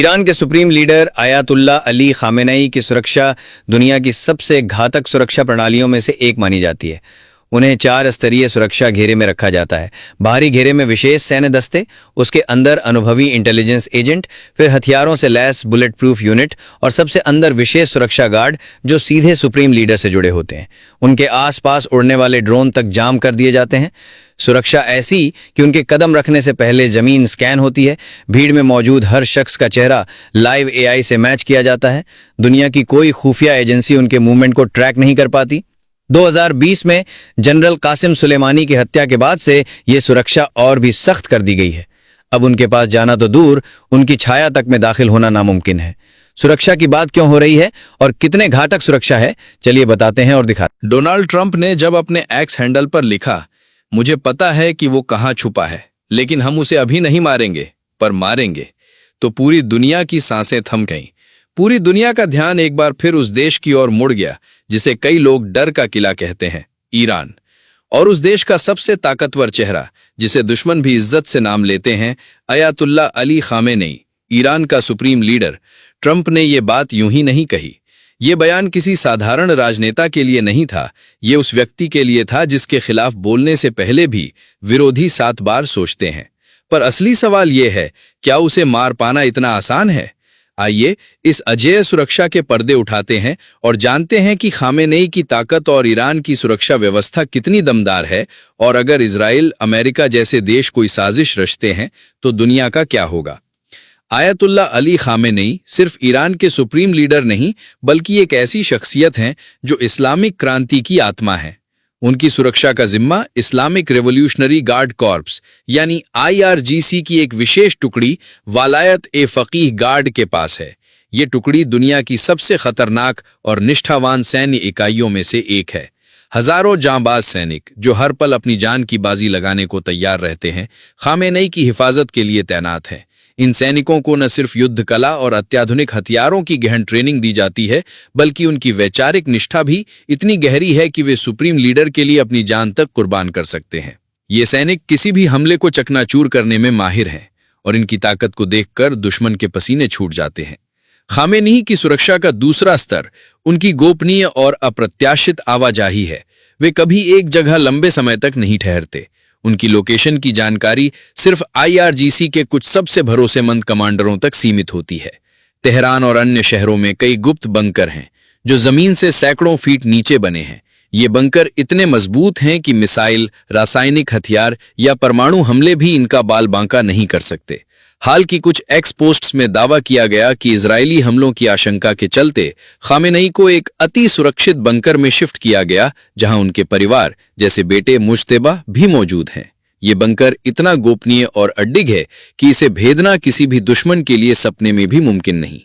Iran के supreme leader ayatollah Ali Khamenei की सुरक्षा दुनिया की सबसे घातक सुरक्षा प्रणालियों में से एक मानी जाती है। उन्हें 4 स्तरीय सुरक्षा घेरे में रखा जाता है। बाहरी घेरे में विशेष सैन्य दस्ते, उसके अंदर अनुभवी इंटेलिजेंस एजेंट, फिर हथियारों से लैस बुलेट प्रूफ यूनिट और सबसे अंदर विशेष सुरक्षा गार्ड जो सीधे सुप्रीम लीडर से जुड़े होते हैं। उनके आसपास उड़ने वाले ड्रोन तक जाम कर दिए जाते हैं। सुरक्षा ऐसी कि उनके कदम रखने से पहले जमीन स्कैन होती है। भीड़ में मौजूद हर शख्स का चेहरा लाइव एआई से मैच किया जाता है। दुनिया की कोई खुफिया एजेंसी उनके मूवमेंट को ट्रैक नहीं कर पाती। 2020 में जनरल कासिम सुलेमानी की हत्या के बाद से ये सुरक्षा और भी सख्त कर दी गई है। अब उनके पास जाना तो दूर, उनकी छाया तक में दाखिल होना नामुमकिन है। सुरक्षा की बात क्यों हो रही है और कितने घातक सुरक्षा है, चलिए बताते हैं और दिखाते। डोनाल्ड ट्रंप ने जब अपने एक्स हैंडल पर लिखा, मुझे पता है कि वो कहाँ छुपा है, लेकिन हम उसे अभी नहीं मारेंगे पर मारेंगे, तो पूरी दुनिया की सांसें थम गईं। पूरी दुनिया का ध्यान एक बार फिर उस देश की ओर मुड़ गया जिसे कई लोग डर का किला कहते हैं, ईरान। और उस देश का सबसे ताकतवर चेहरा जिसे दुश्मन भी इज्जत से नाम लेते हैं, आयतुल्ला अली खामेनेई, ईरान का सुप्रीम लीडर। ट्रंप ने ये बात यूं ही नहीं कही। ये बयान किसी साधारण राजनेता के लिए नहीं था, ये उस व्यक्ति के लिए था जिसके खिलाफ बोलने से पहले भी विरोधी 7 बार सोचते हैं। पर असली सवाल ये है, क्या उसे मार पाना इतना आसान है? आइए इस अजेय सुरक्षा के पर्दे उठाते हैं और जानते हैं कि खामेनेई की ताकत और ईरान की सुरक्षा व्यवस्था कितनी दमदार है, और अगर इजराइल, अमेरिका जैसे देश कोई साजिश रचते हैं तो दुनिया का क्या होगा। आयतुल्ला अली खामेनेई सिर्फ ईरान के सुप्रीम लीडर नहीं, बल्कि एक ऐसी शख्सियत हैं जो इस्लामिक क्रांति की आत्मा है। उनकी सुरक्षा का जिम्मा इस्लामिक रेवोल्यूशनरी गार्ड कॉर्प्स यानी IRGC की एक विशेष टुकड़ी वालायत-ए-फकीह गार्ड के पास है। ये टुकड़ी दुनिया की सबसे खतरनाक और निष्ठावान सैन्य इकाइयों में से एक है। हजारों जांबाज सैनिक जो हर पल अपनी जान की बाजी लगाने को तैयार रहते हैं, खामेनेई की हिफाजत के लिए तैनात हैं। इन सैनिकों को न सिर्फ युद्ध कला और अत्याधुनिक हथियारों की गहन ट्रेनिंग दी जाती है, बल्कि उनकी वैचारिक निष्ठा भी इतनी गहरी है कि वे सुप्रीम लीडर के लिए अपनी जान तक कुर्बान कर सकते हैं। ये सैनिक किसी भी हमले को चकनाचूर करने में माहिर हैं और इनकी ताकत को देखकर दुश्मन के पसीने छूट जाते हैं। खामेनेई की सुरक्षा का दूसरा स्तर उनकी गोपनीय और अप्रत्याशित आवाजाही है। वे कभी एक जगह लंबे समय तक नहीं ठहरते। उनकी लोकेशन की जानकारी सिर्फ IRGC के कुछ सबसे भरोसेमंद कमांडरों तक सीमित होती है। तेहरान और अन्य शहरों में कई गुप्त बंकर हैं जो जमीन से सैकड़ों फीट नीचे बने हैं। ये बंकर इतने मजबूत हैं कि मिसाइल, रासायनिक हथियार या परमाणु हमले भी इनका बाल बांका नहीं कर सकते। हाल की कुछ एक्स पोस्ट्स में दावा किया गया कि इजरायली हमलों की आशंका के चलते खामेनेई को एक अति सुरक्षित बंकर में शिफ्ट किया गया, जहां उनके परिवार जैसे बेटे मुज्तबा भी मौजूद हैं। ये बंकर इतना गोपनीय और अडिग है कि इसे भेदना किसी भी दुश्मन के लिए सपने में भी मुमकिन नहीं।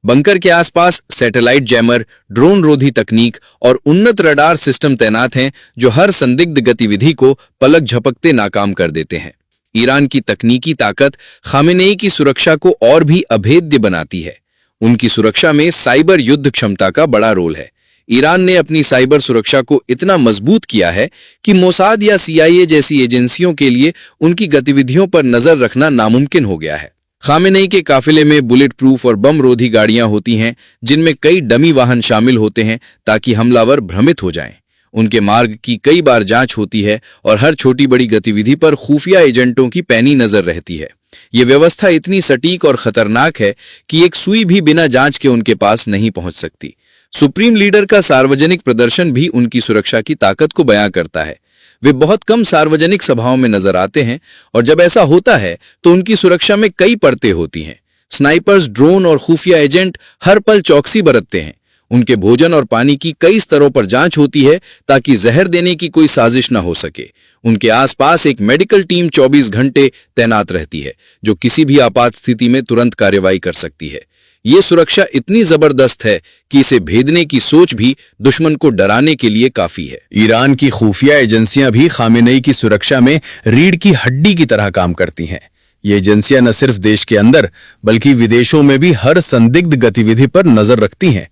बंकर के आसपास सैटेलाइट जैमर, ड्रोन रोधी तकनीक और उन्नत रडार सिस्टम तैनात हैं जो हर संदिग्ध गतिविधि को पलक झपकते नाकाम कर देते हैं। ईरान की तकनीकी ताकत खामेनेई की सुरक्षा को और भी अभेद्य बनाती है। उनकी सुरक्षा में साइबर युद्ध क्षमता का बड़ा रोल है। ईरान ने अपनी साइबर सुरक्षा को इतना मजबूत किया है कि मोसाद या CIA जैसी एजेंसियों के लिए उनकी गतिविधियों पर नजर रखना नामुमकिन हो गया है। खामेनेई के काफिले में बुलेट प्रूफ और बम रोधी गाड़ियां होती हैं, जिनमें कई डमी वाहन शामिल होते हैं ताकि हमलावर भ्रमित हो जाएं। उनके मार्ग की कई बार जांच होती है और हर छोटी बड़ी गतिविधि पर खुफिया एजेंटों की पैनी नजर रहती है। ये व्यवस्था इतनी सटीक और खतरनाक है कि एक सुई भी बिना जांच के उनके पास नहीं पहुंच सकती। सुप्रीम लीडर का सार्वजनिक प्रदर्शन भी उनकी सुरक्षा की ताकत को बयां करता है। वे बहुत कम सार्वजनिक सभाओं में नजर आते हैं और जब ऐसा होता है तो उनकी सुरक्षा में कई परतें होती हैं। स्नाइपर्स, ड्रोन और खुफिया एजेंट हर पल चौकसी बरतते हैं। उनके भोजन और पानी की कई स्तरों पर जांच होती है ताकि जहर देने की कोई साजिश न हो सके। उनके आसपास एक मेडिकल टीम 24 घंटे तैनात रहती है जो किसी भी आपात स्थिति में तुरंत कार्रवाई कर सकती है। ये सुरक्षा इतनी जबरदस्त है कि इसे भेदने की सोच भी दुश्मन को डराने के लिए काफी है। ईरान की खुफिया एजेंसियां भी खामेनेई की सुरक्षा में रीढ़ की हड्डी की तरह काम करती हैं। ये एजेंसियां न सिर्फ देश के अंदर बल्कि विदेशों में भी हर संदिग्ध गतिविधि पर नजर रखती हैं।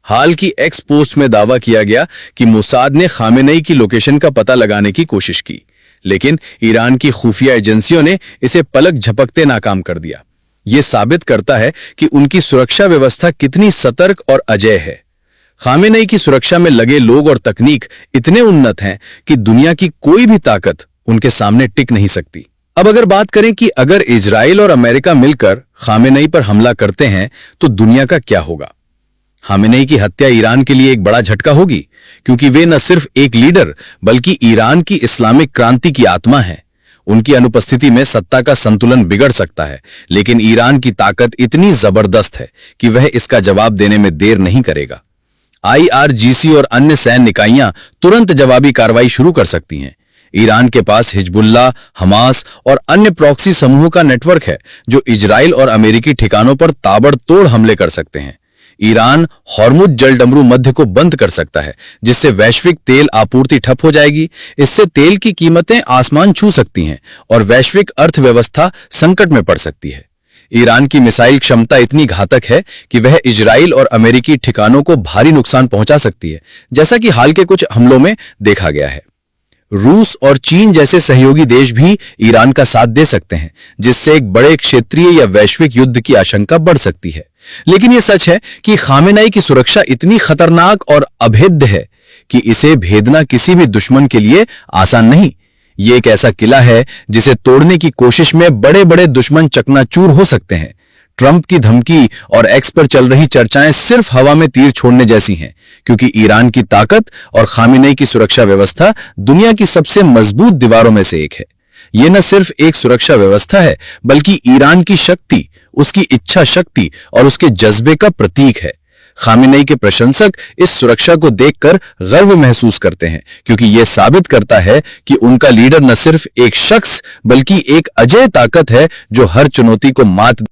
हाल की एक्स पोस्ट में दावा किया गया कि मोसाद ने खामेनेई की लोकेशन का पता लगाने की कोशिश की, लेकिन ईरान की खुफिया एजेंसियों ने इसे पलक झपकते नाकाम कर दिया। ये साबित करता है कि उनकी सुरक्षा व्यवस्था कितनी सतर्क और अजेय है। खामेनेई की सुरक्षा में लगे लोग और तकनीक इतने उन्नत हैं कि दुनिया की कोई भी ताकत उनके सामने टिक नहीं सकती। अब अगर बात करें कि अगर इजराइल और अमेरिका मिलकर खामेनेई पर हमला करते हैं तो दुनिया का क्या होगा? खामेनेई की हत्या ईरान के लिए एक बड़ा झटका होगी, क्योंकि वे न सिर्फ एक लीडर बल्कि ईरान की इस्लामिक क्रांति की आत्मा हैं। उनकी अनुपस्थिति में सत्ता का संतुलन बिगड़ सकता है, लेकिन ईरान की ताकत इतनी जबरदस्त है कि वह इसका जवाब देने में देर नहीं करेगा। IRGC और अन्य सैन्य इकाइयां तुरंत जवाबी कार्रवाई शुरू कर सकती हैं। ईरान के पास हिजबुल्लाह, हमास और अन्य प्रॉक्सी समूहों का नेटवर्क है जो इजराइल और अमेरिकी ठिकानों पर ताबड़तोड़ हमले कर सकते हैं। ईरान हॉर्मुज जलडमरू मध्य को बंद कर सकता है, जिससे वैश्विक तेल आपूर्ति ठप हो जाएगी। इससे तेल की कीमतें आसमान छू सकती हैं और वैश्विक अर्थव्यवस्था संकट में पड़ सकती है। ईरान की मिसाइल क्षमता इतनी घातक है कि वह इजराइल और अमेरिकी ठिकानों को भारी नुकसान पहुंचा सकती है, जैसा कि हाल के कुछ हमलों में देखा गया है। रूस और चीन जैसे सहयोगी देश भी ईरान का साथ दे सकते हैं, जिससे एक बड़े क्षेत्रीय या वैश्विक युद्ध की आशंका बढ़ सकती है। लेकिन यह सच है कि खामेनेई की सुरक्षा इतनी खतरनाक और अभेद्य है कि इसे भेदना किसी भी दुश्मन के लिए आसान नहीं। ये एक ऐसा किला है जिसे तोड़ने की कोशिश में बड़े बड़े दुश्मन चकनाचूर हो सकते हैं। ट्रंप की धमकी और एक्स पर चल रही चर्चाएं सिर्फ हवा में तीर छोड़ने जैसी हैं, क्योंकि ईरान की ताकत और खामेनेई की सुरक्षा व्यवस्था दुनिया की सबसे मजबूत दीवारों में से एक है। यह न सिर्फ एक सुरक्षा व्यवस्था है, बल्कि ईरान की शक्ति, उसकी इच्छा शक्ति और उसके जज्बे का प्रतीक है। खामेनेई के प्रशंसक इस सुरक्षा को देखकर गर्व महसूस करते हैं, क्योंकि यह साबित करता है कि उनका लीडर न सिर्फ एक शख्स बल्कि एक अजेय ताकत है जो हर चुनौती को मात